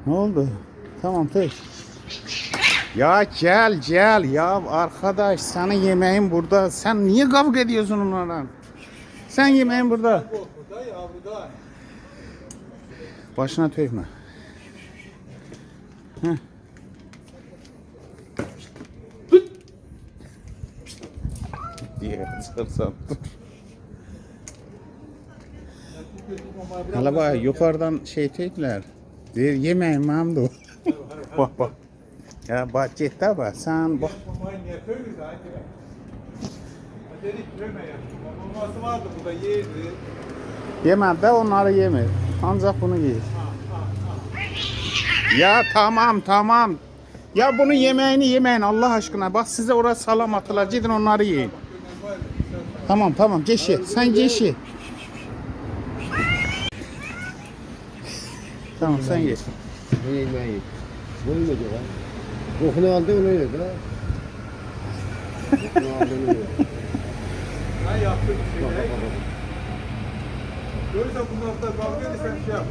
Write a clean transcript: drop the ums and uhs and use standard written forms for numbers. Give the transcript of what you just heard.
Ne oldu? Tamam peki. Ya gel ya arkadaş, senin yemeğin burada. Sen niye kavga ediyorsun onlarla? Sen yemeğin burada. Burada yavruda. Başına tökme. Heh. diye sarsan dur. Hala bak yukarıdan şey tekler. Yemeğim mamdu. bak. Ya bak ciddi bak sen bak. Mamayı niye koyuyoruz aynı? Dedik yeme ya. Maması vardı burada yerdi. Yemem de onları yeme. Ancak bunu ye. Ya tamam. Ya bunu yemeyin Allah aşkına. Bak size orası salam attılar. Gidin onları yiyin. Tamam geç ye. Sen geç ye. Tamam sen ye. Ne yemeği? Bu mu diyor? Kokunu aldı onu yedi ha. Kokunu aldı onu yedi. Ben yaptım bir şey. Görürsen bundan sonra kavga edersen şey yap.